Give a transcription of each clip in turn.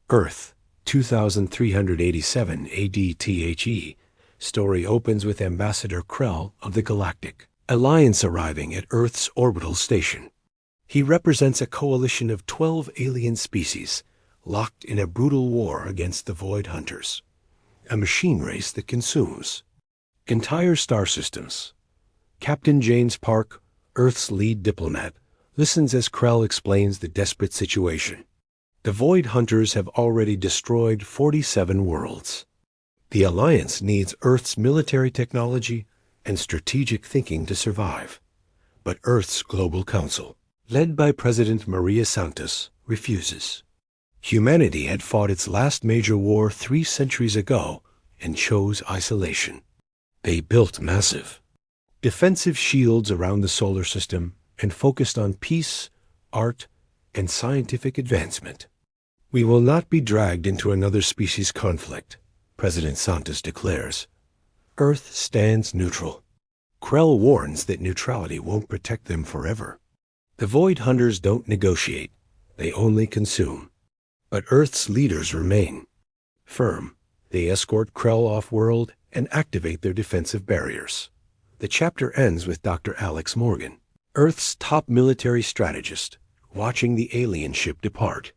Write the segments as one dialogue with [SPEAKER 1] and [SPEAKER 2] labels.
[SPEAKER 1] Earth, 2387 ADTHE. Story opens with Ambassador Krell of the Galactic Alliance arriving at Earth's orbital station. He represents a coalition of 12 alien species locked in a brutal war against the Void Hunters, a machine race that consumes entire star systems. Captain James Park, Earth's lead diplomat, listens as Krell explains the desperate situation. The Void Hunters have already destroyed 47 worlds. The Alliance needs Earth's military technology and strategic thinking to survive. But Earth's Global Council, led by President Maria Santos, refuses. Humanity had fought its last major war 3 centuries ago and chose isolation. They built massive, defensive shields around the solar system and focused on peace, art, and scientific advancement. We will not be dragged into another species conflict, President Santos declares. Earth stands neutral. Krell warns that neutrality won't protect them forever. The Void Hunters don't negotiate, they only consume. But Earth's leaders remain firm. They escort Krell off-world and activate their defensive barriers. The chapter ends with Dr. Alex Morgan, Earth's top military strategist, watching the alien ship depart.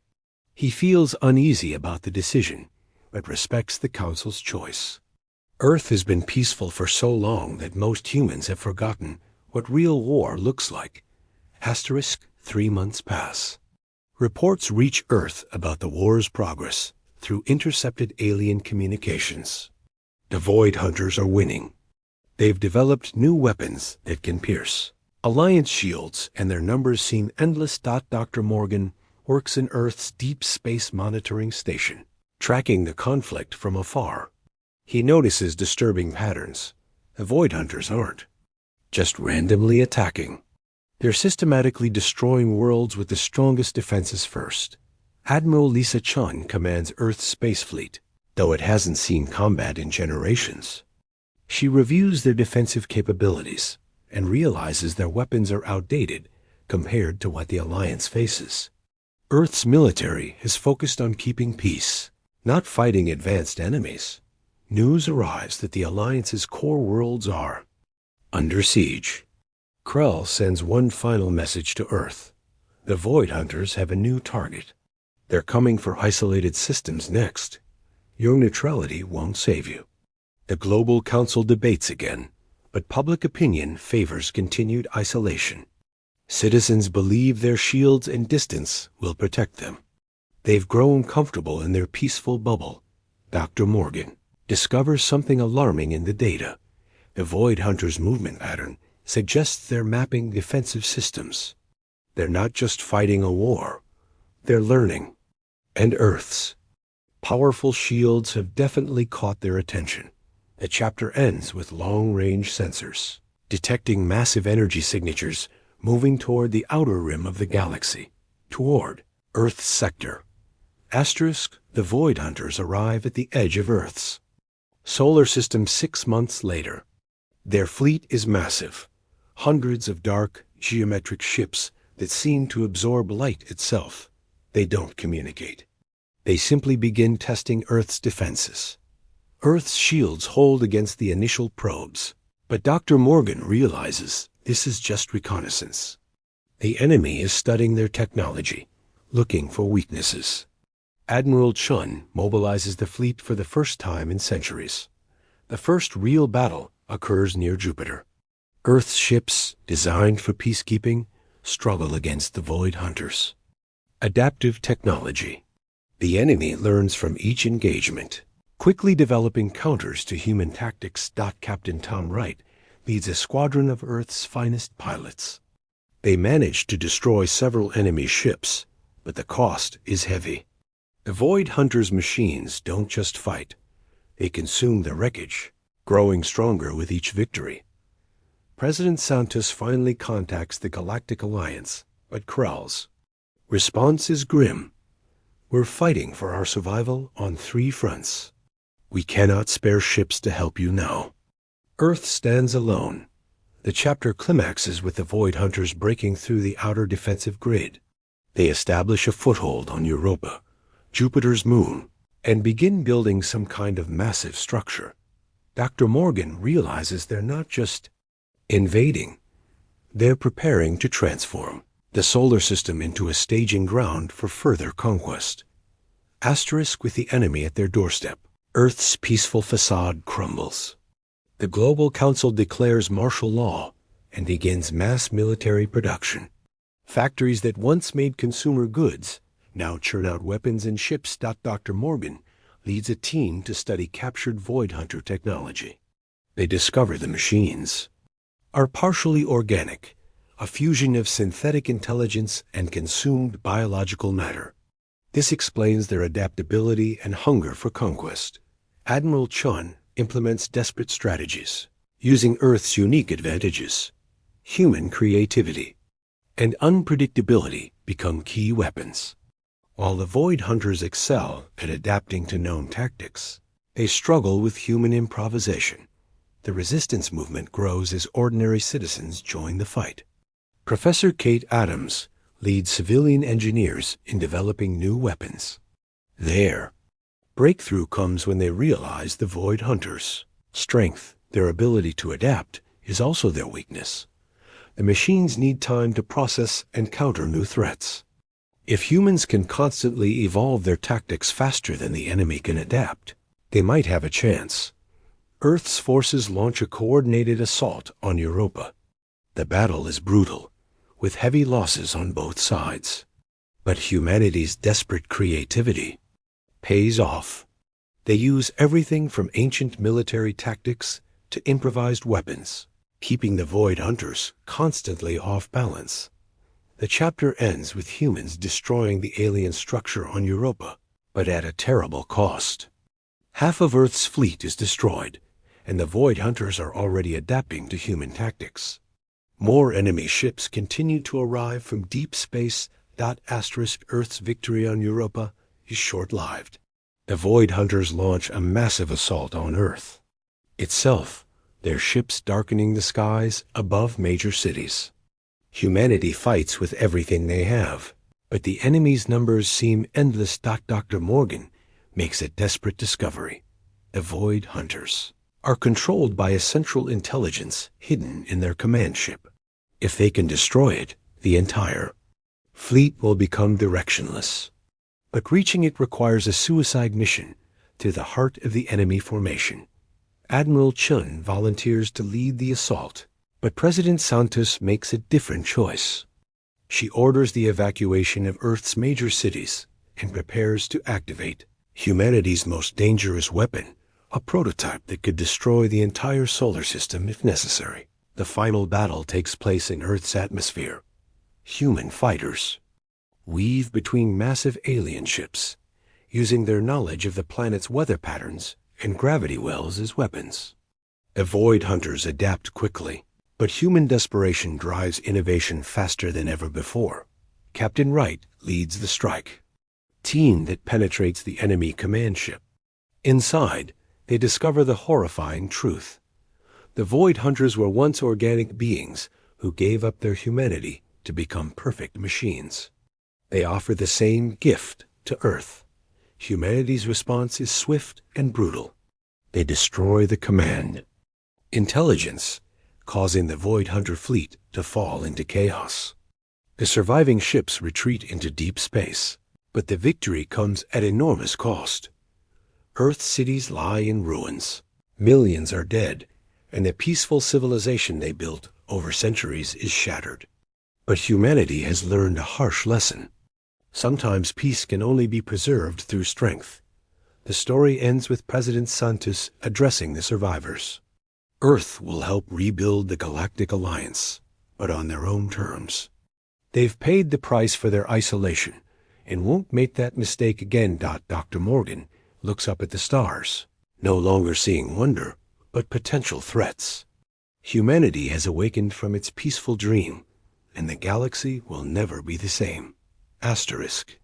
[SPEAKER 1] He feels uneasy about the decision, but respects the Council's choice. Earth has been peaceful for so long that most humans have forgotten what real war looks like. Asterisk 3 months pass. Reports reach Earth about the war's progress through intercepted alien communications. The Void Hunters are winning. They've developed new weapons that can pierce Alliance shields, and their numbers seem endless. Dr. Morgan works in Earth's deep space monitoring station, tracking the conflict from afar. He notices disturbing patterns. The Void Hunters aren't just randomly attacking. They're systematically destroying worlds with the strongest defenses first. Admiral Lisa Chun commands Earth's space fleet, though it hasn't seen combat in generations. She reviews their defensive capabilities and realizes their weapons are outdated compared to what the Alliance faces. Earth's military is focused on keeping peace, not fighting advanced enemies. News arrives that the Alliance's core worlds are under siege. Krell sends one final message to Earth. The Void Hunters have a new target. They're coming for isolated systems next. Your neutrality won't save you. The Global Council debates again, but public opinion favors continued isolation. Citizens believe their shields and distance will protect them. They've grown comfortable in their peaceful bubble. Dr. Morgan discovers something alarming in the data. The Void Hunters' movement pattern suggests they're mapping defensive systems. They're not just fighting a war, they're learning. And Earth's powerful shields have definitely caught their attention. The chapter ends with long-range sensors, detecting massive energy signatures moving toward the outer rim of the galaxy, toward Earth's sector. Asterisk, the Void Hunters arrive at the edge of Earth's solar system 6 months later. Their fleet is massive, hundreds of dark, geometric ships that seem to absorb light itself. They don't communicate. They simply begin testing Earth's defenses. Earth's shields hold against the initial probes, but Dr. Morgan realizes this is just reconnaissance. The enemy is studying their technology, looking for weaknesses. Admiral Chun mobilizes the fleet for the first time in centuries. The first real battle occurs near Jupiter. Earth's ships, designed for peacekeeping, struggle against the Void Hunters. Adaptive technology. The enemy learns from each engagement, quickly developing counters to human tactics. Captain Tom Wright leads a squadron of Earth's finest pilots. They manage to destroy several enemy ships, but the cost is heavy. The Void Hunters' machines don't just fight. They consume the wreckage, growing stronger with each victory. President Santos finally contacts the Galactic Alliance, but Krell's response is grim. We're fighting for our survival on 3 fronts. We cannot spare ships to help you now. Earth stands alone. The chapter climaxes with the Void Hunters breaking through the outer defensive grid. They establish a foothold on Europa, Jupiter's moon, and begin building some kind of massive structure. Dr. Morgan realizes they're not just invading, they're preparing to transform the solar system into a staging ground for further conquest. Asterisk with the enemy at their doorstep. Earth's peaceful facade crumbles. The Global Council declares martial law and begins mass military production. Factories that once made consumer goods now churn out weapons and ships. Dr. Morgan leads a team to study captured Void Hunter technology. They discover the machines are partially organic, a fusion of synthetic intelligence and consumed biological matter. This explains their adaptability and hunger for conquest. Admiral Chun implements desperate strategies, using Earth's unique advantages. Human creativity and unpredictability become key weapons. While the Void Hunters excel at adapting to known tactics, they struggle with human improvisation. The resistance movement grows as ordinary citizens join the fight. Professor Kate Adams leads civilian engineers in developing new weapons. Their breakthrough comes when they realize the Void Hunters' strength, their ability to adapt, is also their weakness. The machines need time to process and counter new threats. If humans can constantly evolve their tactics faster than the enemy can adapt, they might have a chance. Earth's forces launch a coordinated assault on Europa. The battle is brutal, with heavy losses on both sides. But humanity's desperate creativity pays off. They use everything from ancient military tactics to improvised weapons, keeping the Void Hunters constantly off balance. The chapter ends with humans destroying the alien structure on Europa, but at a terrible cost. Half of Earth's fleet is destroyed, and the Void Hunters are already adapting to human tactics. More enemy ships continue to arrive from deep space. Earth's victory on Europa is short-lived. The Void Hunters launch a massive assault on Earth itself, their ships darkening the skies above major cities. Humanity fights with everything they have, but the enemy's numbers seem endless. Dr. Morgan makes a desperate discovery. The Void Hunters are controlled by a central intelligence hidden in their command ship. If they can destroy it, the entire fleet will become directionless. But reaching it requires a suicide mission to the heart of the enemy formation. Admiral Chun volunteers to lead the assault, but President Santos makes a different choice. She orders the evacuation of Earth's major cities and prepares to activate humanity's most dangerous weapon, a prototype that could destroy the entire solar system if necessary. The final battle takes place in Earth's atmosphere. Human fighters weave between massive alien ships, using their knowledge of the planet's weather patterns and gravity wells as weapons. The Void Hunters adapt quickly, but human desperation drives innovation faster than ever before. Captain Wright leads the strike team that penetrates the enemy command ship. Inside, they discover the horrifying truth. The Void Hunters were once organic beings who gave up their humanity to become perfect machines. They offer the same gift to Earth. Humanity's response is swift and brutal. They destroy the command intelligence, causing the Void Hunter fleet to fall into chaos. The surviving ships retreat into deep space, but the victory comes at enormous cost. Earth's cities lie in ruins. Millions are dead, and the peaceful civilization they built over centuries is shattered. But humanity has learned a harsh lesson. Sometimes peace can only be preserved through strength. The story ends with President Santos addressing the survivors. Earth will help rebuild the Galactic Alliance, but on their own terms. They've paid the price for their isolation and won't make that mistake again. Dr. Morgan looks up at the stars, no longer seeing wonder, but potential threats. Humanity has awakened from its peaceful dream, and the galaxy will never be the same. Asterisk.